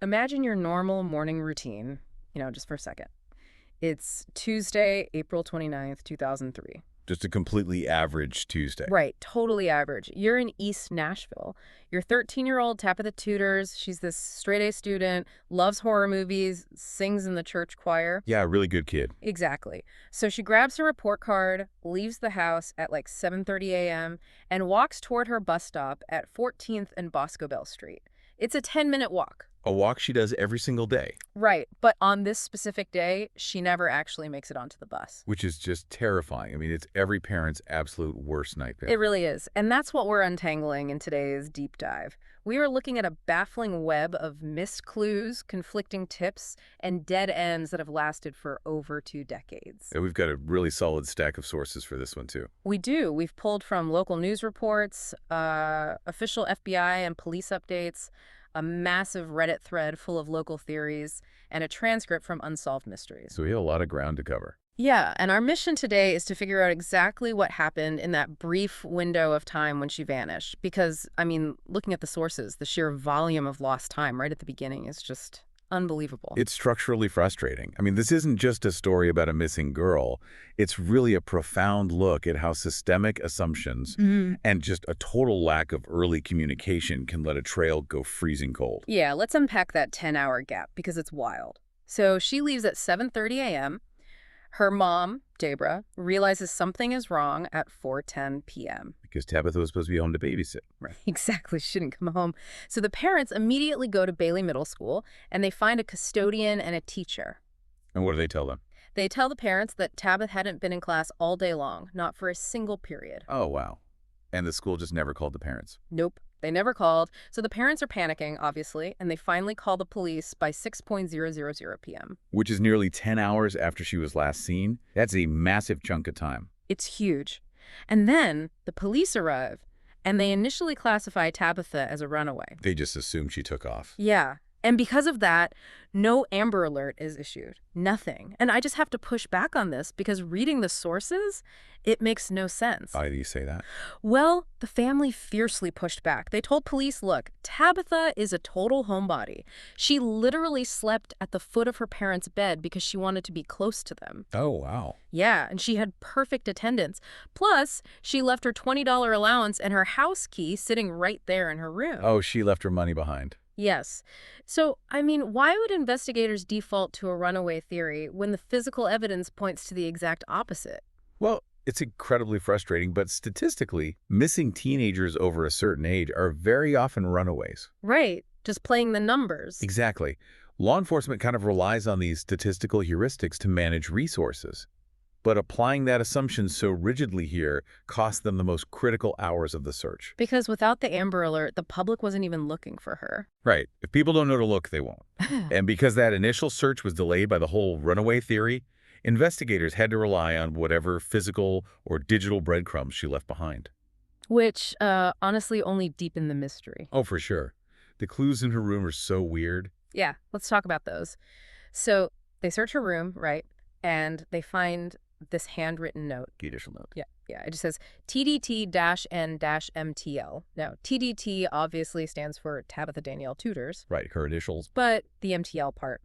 imagine your normal morning routine, just for a second. It's Tuesday, April 29th, 2003. Just a completely average Tuesday. Right, totally average. You're in East Nashville. Your 13-year-old Tabitha Tuders, she's this straight-A student, loves horror movies, sings in the church choir. Yeah, a really good kid. Exactly. So she grabs her report card, leaves the house at like 7:30 a.m., and walks toward her bus stop at 14th and Bosco Bell Street. It's a 10-minute walk. A walk she does every single day. Right, but on this specific day, she never actually makes it onto the bus. Which is just terrifying. I mean, it's every parent's absolute worst nightmare. It really is. And that's what we're untangling in today's deep dive. We are looking at a baffling web of missed clues, conflicting tips, and dead ends that have lasted for over 2 decades. And we've got a really solid stack of sources for this one, too. We do. We've pulled from local news reports, official FBI and police updates, a massive Reddit thread full of local theories, and a transcript from Unsolved Mysteries. So we have a lot of ground to cover. Yeah, and our mission today is to figure out exactly what happened in that brief window of time when she vanished. Because, looking at the sources, the sheer volume of lost time right at the beginning is just unbelievable. It's structurally frustrating. This isn't just a story about a missing girl. It's really a profound look at how systemic assumptions and just a total lack of early communication can let a trail go freezing cold. Yeah, let's unpack that 10-hour gap because it's wild. So she leaves at 7:30 a.m. Her mom, Debra, realizes something is wrong at 4:10 p.m. Because Tabitha was supposed to be home to babysit. Right. Exactly. She shouldn't come home. So the parents immediately go to Bailey Middle School, and they find a custodian and a teacher. And what do they tell them? They tell the parents that Tabitha hadn't been in class all day long, not for a single period. Oh, wow. And the school just never called the parents? Nope. They never called. So the parents are panicking, obviously, and they finally call the police by 6:000 p.m. Which is nearly 10 hours after she was last seen. That's a massive chunk of time. It's huge. And then the police arrive, and they initially classify Tabitha as a runaway. They just assumed she took off. Yeah. And because of that, no Amber Alert is issued. Nothing. And I just have to push back on this because reading the sources, it makes no sense. Why do you say that? Well, the family fiercely pushed back. They told police, look, Tabitha is a total homebody. She literally slept at the foot of her parents' bed because she wanted to be close to them. Oh, wow. Yeah, and she had perfect attendance. Plus, she left her $20 allowance and her house key sitting right there in her room. Oh, she left her money behind. Yes. So, why would investigators default to a runaway theory when the physical evidence points to the exact opposite? Well, it's incredibly frustrating, but statistically, missing teenagers over a certain age are very often runaways. Right. Just playing the numbers. Exactly. Law enforcement kind of relies on these statistical heuristics to manage resources. But applying that assumption so rigidly here cost them the most critical hours of the search. Because without the Amber Alert, the public wasn't even looking for her. Right. If people don't know to look, they won't. And because that initial search was delayed by the whole runaway theory, investigators had to rely on whatever physical or digital breadcrumbs she left behind. Which, honestly, only deepened the mystery. Oh, for sure. The clues in her room are so weird. Yeah, let's talk about those. So they search her room, right? And they find this handwritten note. Judicial note. Yeah. It just says TDT-N-MTL. Now, TDT obviously stands for Tabitha Danielle Tuders. Right, her initials. But the MTL part.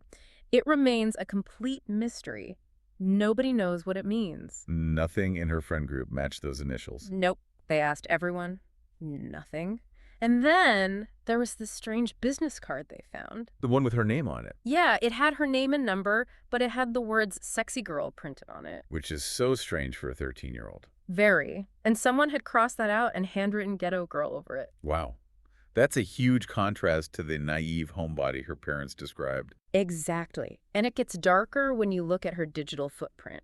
It remains a complete mystery. Nobody knows what it means. Nothing in her friend group matched those initials. Nope. They asked everyone. Nothing. And then there was this strange business card they found. The one with her name on it. Yeah, it had her name and number, but it had the words sexy girl printed on it. Which is so strange for a 13-year-old. Very. And someone had crossed that out and handwritten ghetto girl over it. Wow. That's a huge contrast to the naive homebody her parents described. Exactly. And it gets darker when you look at her digital footprint.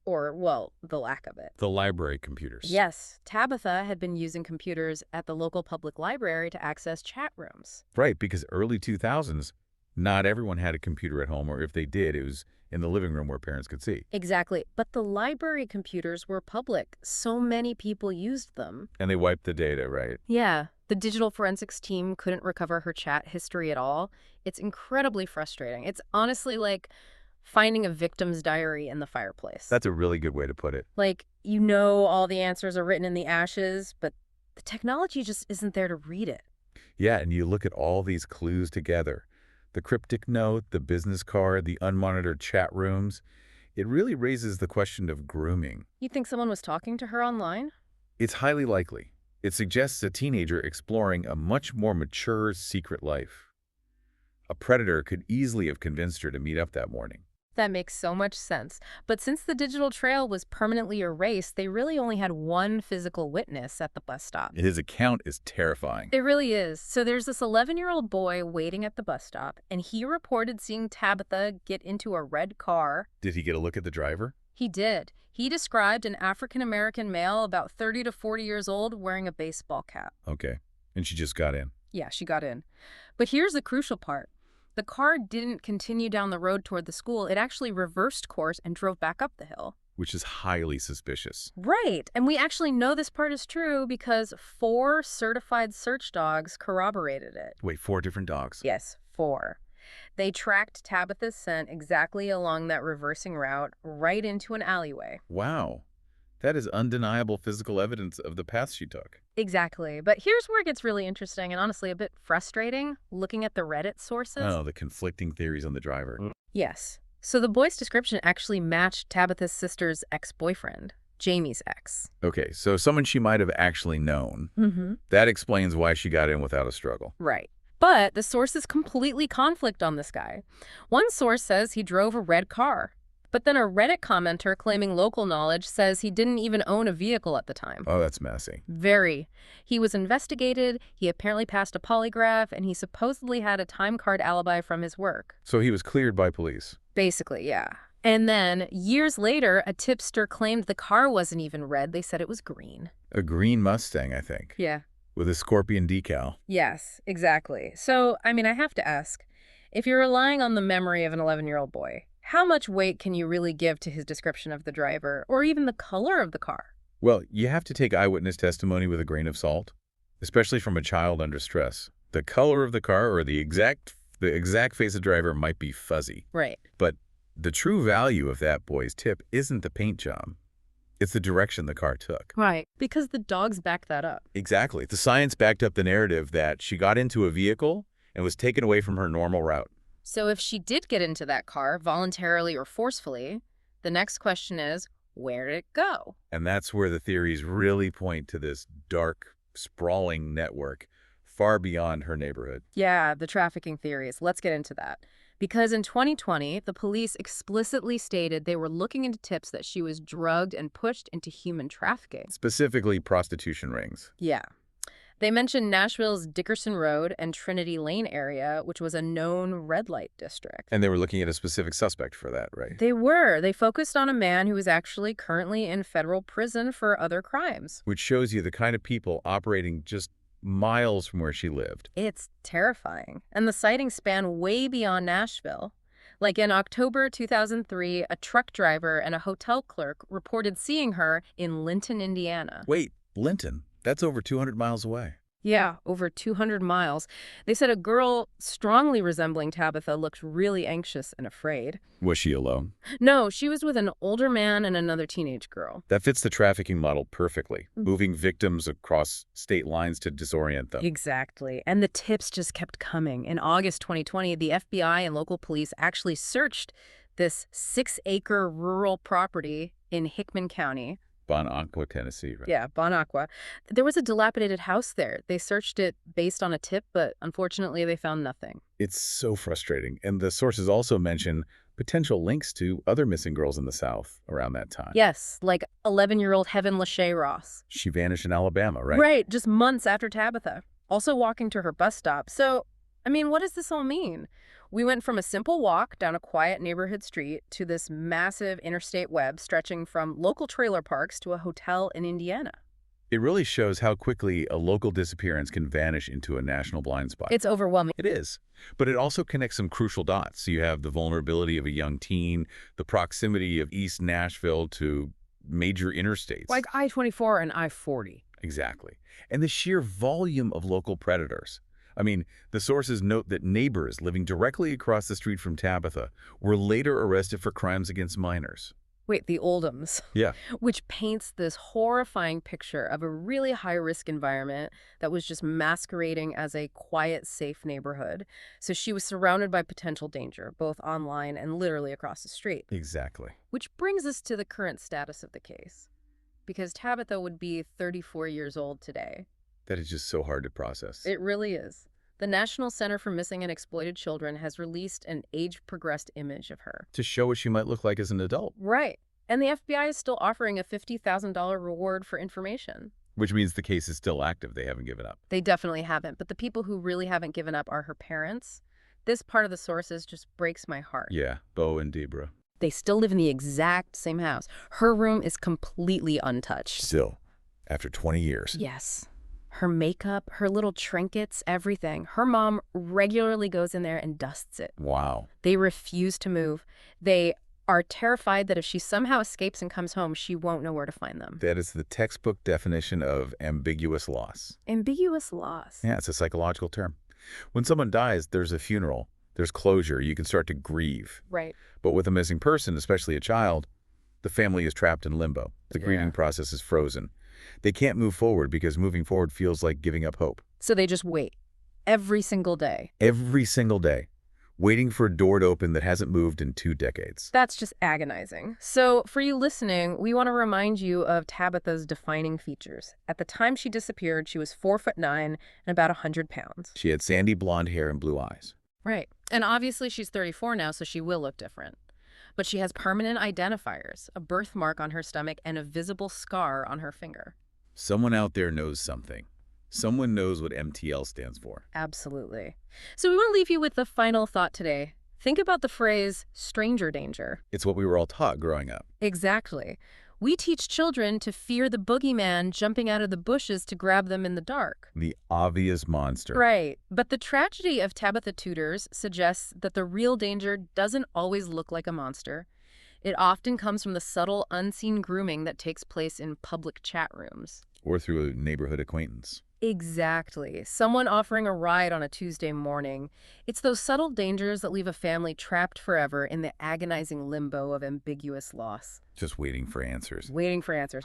Or, well, the lack of it. The library computers. Yes. Tabitha had been using computers at the local public library to access chat rooms. Right, because early 2000s, not everyone had a computer at home, or if they did, it was in the living room where parents could see. Exactly. But the library computers were public. So many people used them. And they wiped the data, right? Yeah. The digital forensics team couldn't recover her chat history at all. It's incredibly frustrating. It's honestly like finding a victim's diary in the fireplace. That's a really good way to put it. Like, all the answers are written in the ashes, but the technology just isn't there to read it. Yeah, and you look at all these clues together. The cryptic note, the business card, the unmonitored chat rooms. It really raises the question of grooming. You think someone was talking to her online? It's highly likely. It suggests a teenager exploring a much more mature secret life. A predator could easily have convinced her to meet up that morning. That makes so much sense. But since the digital trail was permanently erased, they really only had one physical witness at the bus stop. His account is terrifying. It really is. So there's this 11-year-old boy waiting at the bus stop, and he reported seeing Tabitha get into a red car. Did he get a look at the driver? He did. He described an African-American male about 30 to 40 years old wearing a baseball cap. Okay. And she just got in. Yeah, she got in. But here's the crucial part. The car didn't continue down the road toward the school. It actually reversed course and drove back up the hill. Which is highly suspicious. Right. And we actually know this part is true because 4 certified search dogs corroborated it. Wait, 4 different dogs? Yes, 4. They tracked Tabitha's scent exactly along that reversing route right into an alleyway. Wow. That is undeniable physical evidence of the path she took. Exactly. But here's where it gets really interesting and honestly a bit frustrating, looking at the Reddit sources. Oh, the conflicting theories on the driver. Yes. So the boy's description actually matched Tabitha's sister's ex-boyfriend, Jamie's ex. Okay, so someone she might have actually known. Mm-hmm. That explains why she got in without a struggle. Right. But the sources completely conflict on this guy. One source says he drove a red car. But then a Reddit commenter claiming local knowledge says he didn't even own a vehicle at the time. Oh, that's messy. Very. He was investigated, he apparently passed a polygraph, and he supposedly had a time card alibi from his work. So he was cleared by police. Basically, yeah. And then, years later, a tipster claimed the car wasn't even red. They said it was green. A green Mustang, I think. Yeah. With a scorpion decal. Yes, exactly. So, I have to ask, if you're relying on the memory of an 11-year-old boy, how much weight can you really give to his description of the driver, or even the color of the car? Well, you have to take eyewitness testimony with a grain of salt, especially from a child under stress. The color of the car or the exact face of the driver might be fuzzy. Right. But the true value of that boy's tip isn't the paint job. It's the direction the car took. Right. Because the dogs back that up. Exactly. The science backed up the narrative that she got into a vehicle and was taken away from her normal route. So if she did get into that car, voluntarily or forcefully, the next question is, where did it go? And that's where the theories really point to this dark, sprawling network far beyond her neighborhood. Yeah, the trafficking theories. Let's get into that. Because in 2020, the police explicitly stated they were looking into tips that she was drugged and pushed into human trafficking. Specifically prostitution rings. Yeah. They mentioned Nashville's Dickerson Road and Trinity Lane area, which was a known red light district. And they were looking at a specific suspect for that, right? They were. They focused on a man who was actually currently in federal prison for other crimes. Which shows you the kind of people operating just miles from where she lived. It's terrifying. And the sightings span way beyond Nashville. Like in October 2003, a truck driver and a hotel clerk reported seeing her in Linton, Indiana. Wait, Linton? That's over 200 miles away. Yeah, over 200 miles. They said a girl strongly resembling Tabitha looked really anxious and afraid. Was she alone? No, she was with an older man and another teenage girl. That fits the trafficking model perfectly, moving victims across state lines to disorient them. Exactly. And the tips just kept coming. In August 2020, the FBI and local police actually searched this 6-acre rural property in Hickman County. Bon Aqua, Tennessee, right? Yeah, Bon Aqua. There was a dilapidated house there. They searched it based on a tip, but unfortunately they found nothing. It's so frustrating. And the sources also mention potential links to other missing girls in the South around that time. Yes, like 11-year-old Heaven Lachey Ross. She vanished in Alabama, right? Right, just months after Tabitha. Also walking to her bus stop. So, what does this all mean? We went from a simple walk down a quiet neighborhood street to this massive interstate web stretching from local trailer parks to a hotel in Indiana. It really shows how quickly a local disappearance can vanish into a national blind spot. It's overwhelming. It is. But it also connects some crucial dots. So you have the vulnerability of a young teen, the proximity of East Nashville to major interstates. Like I-24 and I-40. Exactly. And the sheer volume of local predators. The sources note that neighbors living directly across the street from Tabitha were later arrested for crimes against minors. Wait, the Oldhams. Yeah, Which paints this horrifying picture of a really high-risk environment that was just masquerading as a quiet, safe neighborhood. So she was surrounded by potential danger, both online and literally across the street. exactly. Which brings us to the current status of the case. Because Tabitha would be 34 years old today. That is just so hard to process. It really is. The National Center for Missing and Exploited Children has released an age-progressed image of her. To show what she might look like as an adult. Right. And the FBI is still offering a $50,000 reward for information. Which means the case is still active. They haven't given up. They definitely haven't, but the people who really haven't given up are her parents. This part of the sources just breaks my heart. Yeah, Bo and Debra. They still live in the exact same house. Her room is completely untouched. Still, after 20 years. Yes. Her makeup, her little trinkets, everything. Her mom regularly goes in there and dusts it. Wow. They refuse to move. They are terrified that if she somehow escapes and comes home, she won't know where to find them. That is the textbook definition of ambiguous loss. Ambiguous loss. Yeah, it's a psychological term. When someone dies, there's a funeral. There's closure. You can start to grieve. Right. But with a missing person, especially a child, the family is trapped in limbo. The Yeah. grieving process is frozen. They can't move forward because moving forward feels like giving up hope. So they just wait every single day. Every single day, waiting for a door to open that hasn't moved in 2 decades. That's just agonizing. So for you listening, we want to remind you of Tabitha's defining features. At the time she disappeared, she was 4'9" and about 100 pounds. She had sandy blonde hair and blue eyes. Right. And obviously she's 34 now, so she will look different. But she has permanent identifiers, a birthmark on her stomach, and a visible scar on her finger. Someone out there knows something. Someone knows what MTL stands for. Absolutely. So we want to leave you with the final thought today. Think about the phrase stranger danger. It's what we were all taught growing up. Exactly. We teach children to fear the boogeyman jumping out of the bushes to grab them in the dark. The obvious monster. Right. But the tragedy of Tabitha Tuders suggests that the real danger doesn't always look like a monster. It often comes from the subtle, unseen grooming that takes place in public chat rooms. Or through a neighborhood acquaintance. Exactly. Someone offering a ride on a Tuesday morning. It's those subtle dangers that leave a family trapped forever in the agonizing limbo of ambiguous loss. Just waiting for answers. Waiting for answers.